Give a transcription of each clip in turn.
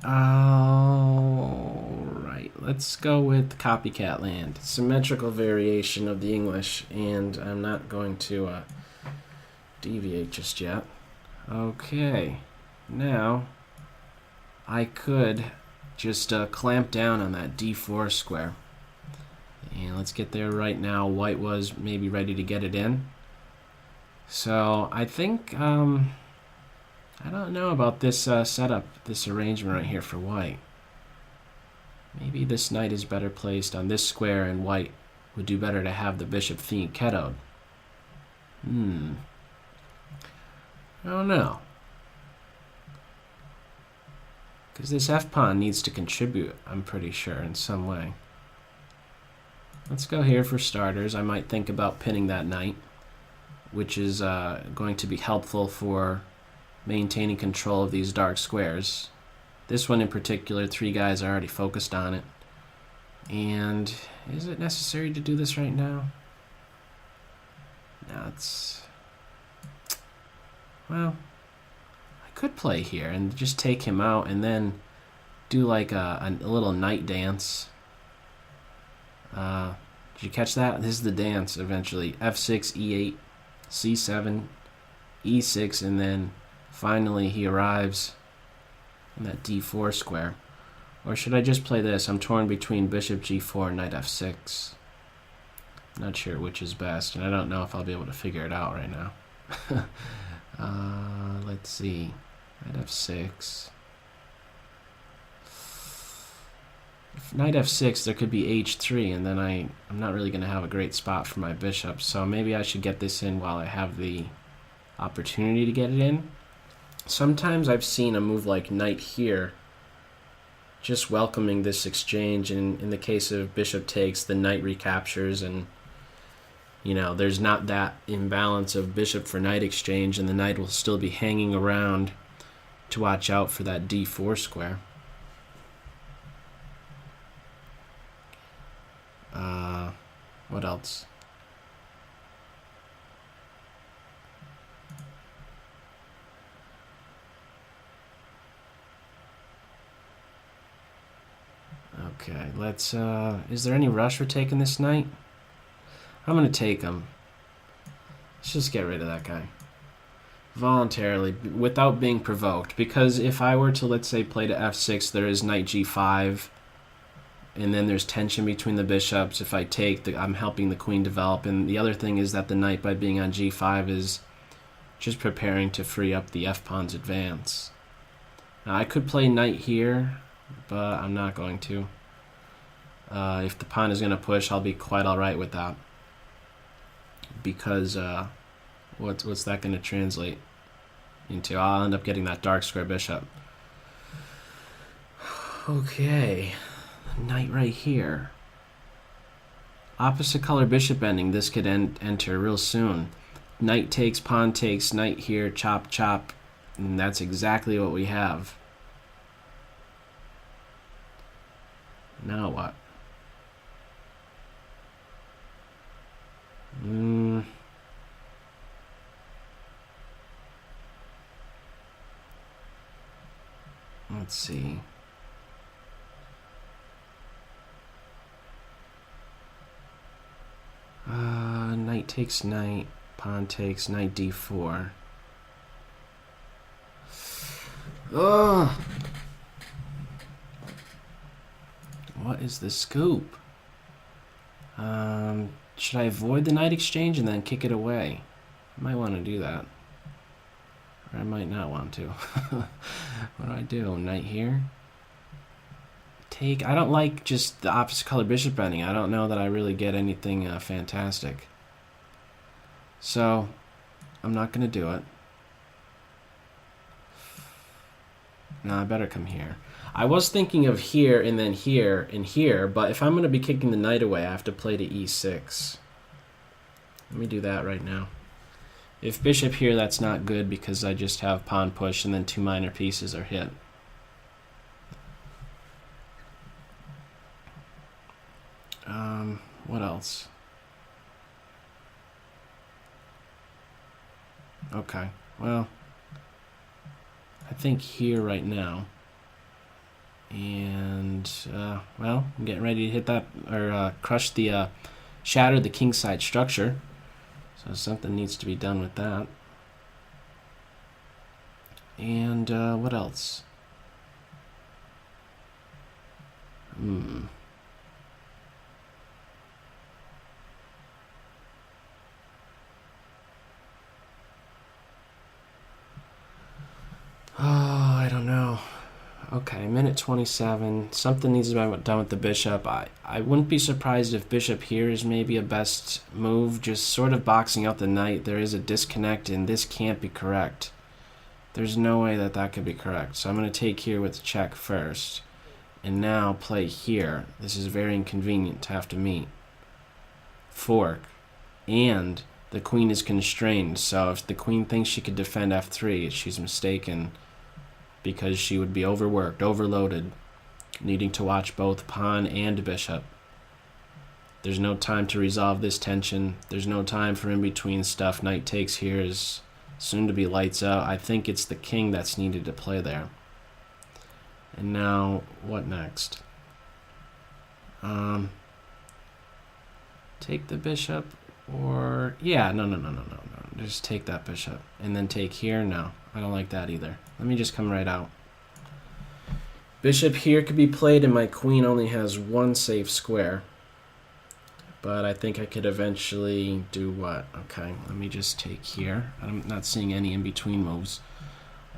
Alright, let's go with copycat land. Symmetrical variation of the English, and I'm not going to deviate just yet. Okay, now I could just clamp down on that d4 square. And let's get there right now. White was maybe ready to get it in. So I think, I don't know about this setup, this arrangement right here for white. Maybe this knight is better placed on this square, and white would do better to have the bishop fianchettoed. I don't know. Because this f-pawn needs to contribute, I'm pretty sure, in some way. Let's go here for starters. I might think about pinning that knight, which is going to be helpful for maintaining control of these dark squares. This one in particular, 3 guys are already focused on it. And is it necessary to do this right now? No, it's... Well, I could play here and just take him out and then do like a little knight dance. Did you catch that? This is the dance eventually. f6, e8, c7, e6, and then finally he arrives in that d4 square. Or should I just play this? I'm torn between bishop g4 and knight f6. Not sure which is best, and I don't know if I'll be able to figure it out right now. Let's see. Knight f6. If knight f6, there could be h3, and then I'm not really going to have a great spot for my bishop, so maybe I should get this in while I have the opportunity to get it in. Sometimes I've seen a move like knight here just welcoming this exchange, and in the case of bishop takes, the knight recaptures, and you know, there's not that imbalance of bishop for knight exchange, and the knight will still be hanging around to watch out for that d4 square. What else? Okay, let's, is there any rush for taking this knight? I'm going to take him. Let's just get rid of that guy. Voluntarily, without being provoked. Because if I were to, let's say, play to f6, there is knight g5. And then there's tension between the bishops. If I take, I'm helping the queen develop. And the other thing is that the knight, by being on g5, is just preparing to free up the f-pawn's advance. Now, I could play knight here, but I'm not going to. If the pawn is going to push, I'll be quite alright with that. Because what's that going to translate into? I'll end up getting that dark square bishop. Okay, knight right here. Opposite color bishop ending. This could enter real soon. Knight takes, pawn takes, knight here, chop, chop. And that's exactly what we have. Now what? Let's see. Knight takes knight, pawn takes, knight d4. Ugh. What is the scoop? Should I avoid the knight exchange and then kick it away? I might want to do that. Or I might not want to. What do I do? Knight here? Take. I don't like just the opposite color bishop ending. I don't know that I really get anything fantastic. So, I'm not going to do it. No, I better come here. I was thinking of here and then here and here, but if I'm going to be kicking the knight away, I have to play to e6. Let me do that right now. If bishop here, that's not good because I just have pawn push and then 2 minor pieces are hit. What else? Okay, well, I think here right now. And, well, I'm getting ready to hit that, or crush the, shatter the kingside structure. So something needs to be done with that. And, what else? Oh, I don't know. Okay, minute 27. Something needs to be done with the bishop. I wouldn't be surprised if bishop here is maybe a best move, just sort of boxing out the knight. There is a disconnect, and this can't be correct. There's no way that that could be correct. So I'm going to take here with check first, and now play here. This is very inconvenient to have to meet. Fork, and the queen is constrained, so if the queen thinks she could defend f3, she's mistaken, because she would be overworked, overloaded, needing to watch both pawn and bishop. There's no time to resolve this tension. There's no time for in-between stuff. Knight takes here is soon to be lights out. I think it's the king that's needed to play there. And now, what next? Take the bishop, or... yeah, no. Just take that bishop. And then take here? No, I don't like that either. Let me just come right out. Bishop here could be played, and my queen only has one safe square. But I think I could eventually do what? Okay, let me just take here. I'm not seeing any in-between moves.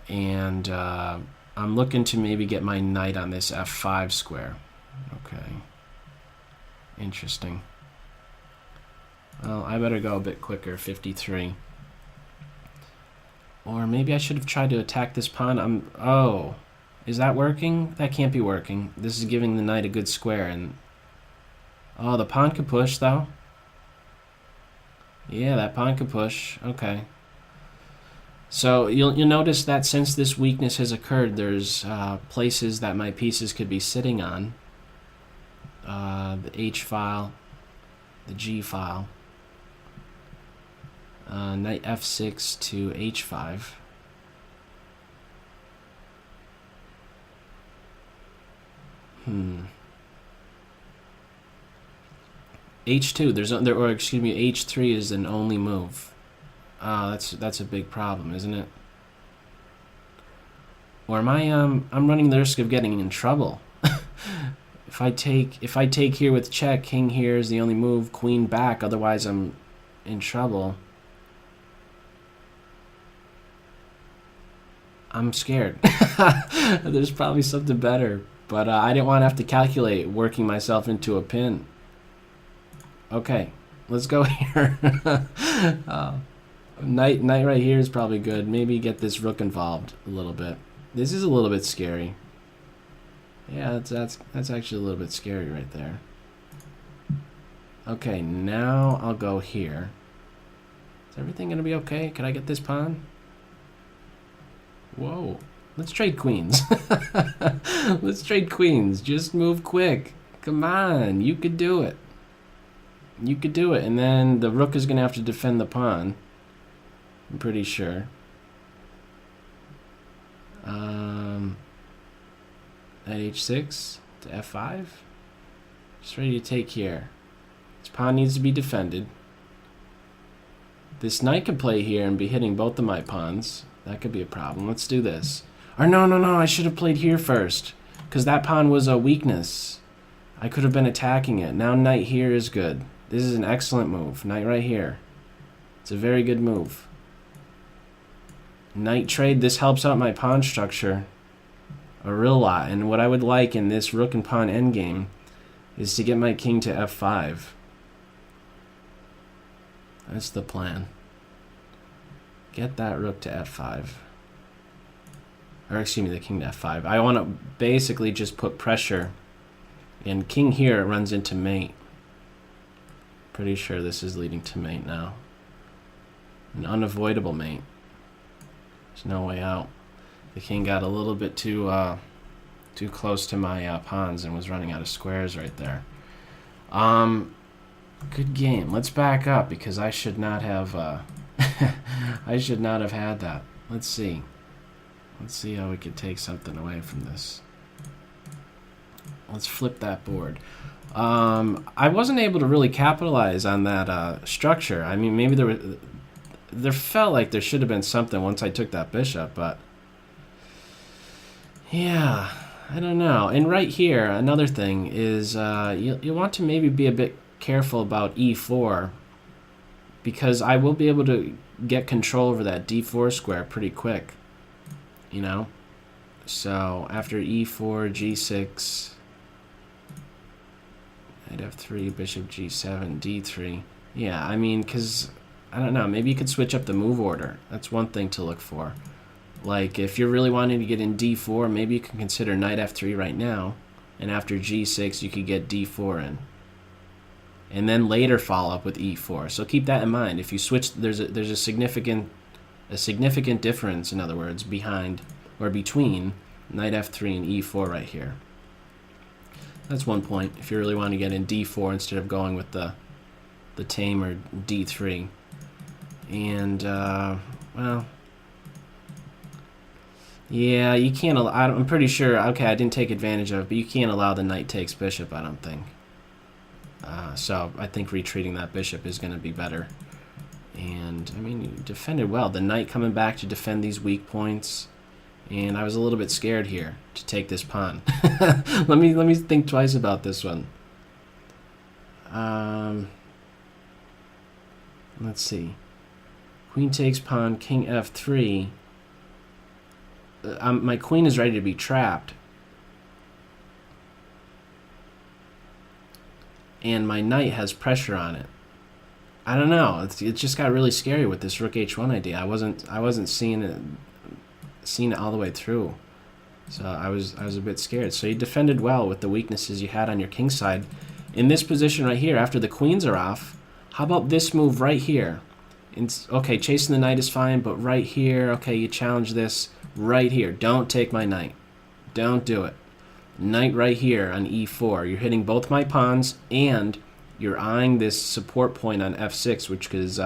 And I'm looking to maybe get my knight on this f5 square. Okay. Interesting. Well, I better go a bit quicker, 53. Or maybe I should have tried to attack this pawn. Oh, is that working? That can't be working. This is giving the knight a good square, and... oh, the pawn could push, though. Yeah, that pawn could push. Okay. So you'll notice that since this weakness has occurred, there's places that my pieces could be sitting on. The H file, the G file. Knight f6 to h5. H2. Or excuse me, h3 is an only move. That's a big problem, isn't it? Or am I I'm running the risk of getting in trouble. If I take here with check, king here is the only move, queen back, otherwise I'm in trouble. I'm scared. There's probably something better, but I didn't want to have to calculate working myself into a pin. Okay, let's go here. Knight right here is probably good. Maybe get this rook involved a little bit. This is a little bit scary. Yeah, that's actually a little bit scary right there. Okay, now I'll go here. Is everything gonna be okay? Can I get this pawn? Whoa. Let's trade queens. Let's trade queens. Just move quick. Come on, you could do it. You could do it. And then the rook is gonna have to defend the pawn. I'm pretty sure. At h6 to f5. Just ready to take here. This pawn needs to be defended. This knight could play here and be hitting both of my pawns. That could be a problem. Let's do this. Or no, I should have played here first, because that pawn was a weakness. I could have been attacking it. Now knight here is good. This is an excellent move. Knight right here. It's a very good move. Knight trade. This helps out my pawn structure a real lot. And what I would like in this rook and pawn endgame is to get my king to f5. That's the plan. Get that rook to f5. Or excuse me, the king to f5. I want to basically just put pressure. And king here runs into mate. Pretty sure this is leading to mate now. An unavoidable mate. There's no way out. The king got a little bit too close to my pawns and was running out of squares right there. Good game. Let's back up because I should not have I should not have had that. Let's see. Let's see how we could take something away from this. let's flip that board. I wasn't able to really capitalize on that structure. I mean, maybe there felt like there should have been something once I took that bishop, but yeah, I don't know. And right here, another thing is you want to maybe be a bit careful about e4, because I will be able to get control over that d4 square pretty quick, you know? So after e4, g6, knight f3, bishop g7, d3. Yeah, I mean, because, I don't know, maybe you could switch up the move order. That's one thing to look for. Like, if you're really wanting to get in d4, maybe you can consider knight f3 right now, and after g6, you could get d4 in. And then later follow up with e4. So keep that in mind. If you switch, there's a significant difference, in other words, behind or between knight f3 and e4 right here. That's one point. If you really want to get in d4 instead of going with the tame or d3, and well, yeah, you can't. I'm pretty sure. Okay, I didn't take advantage of it, but you can't allow the knight takes bishop, I don't think. So I think retreating that bishop is going to be better. And I mean, you defended well. The knight coming back to defend these weak points, and I was a little bit scared here to take this pawn. Let me think twice about this one. Let's see. Queen takes pawn, king f3. My queen is ready to be trapped. And my knight has pressure on it. I don't know. It just got really scary with this rook h1 idea. I wasn't seeing it all the way through. So I was a bit scared. So you defended well with the weaknesses you had on your king side. In this position right here, after the queens are off, how about this move right here? Okay, chasing the knight is fine, but right here, okay, you challenge this right here. Don't take my knight. Don't do it. Knight right here on e4. You're hitting both my pawns, and you're eyeing this support point on f6, which is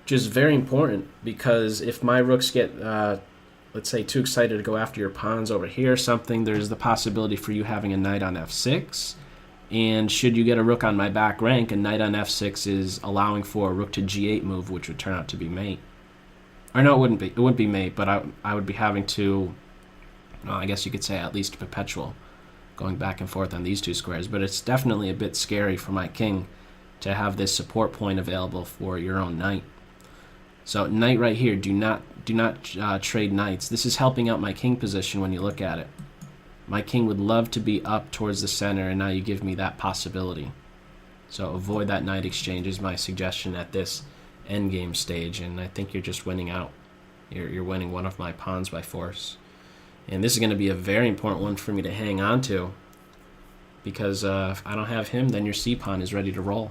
just very important, because if my rooks get, let's say, too excited to go after your pawns over here or something, there's the possibility for you having a knight on f6. And should you get a rook on my back rank, a knight on f6 is allowing for a rook to g8 move, which would turn out to be mate. Or no, it wouldn't be. It wouldn't be mate, but I would be having to, well, I guess you could say at least perpetual, going back and forth on these two squares. But it's definitely a bit scary for my king to have this support point available for your own knight. So knight right here, do not trade knights. This is helping out my king position when you look at it. My king would love to be up towards the center, and now you give me that possibility. So avoid that knight exchange is my suggestion at this endgame stage, and I think you're just winning out. You're winning one of my pawns by force. And this is going to be a very important one for me to hang on to, because if I don't have him, then your c pawn is ready to roll.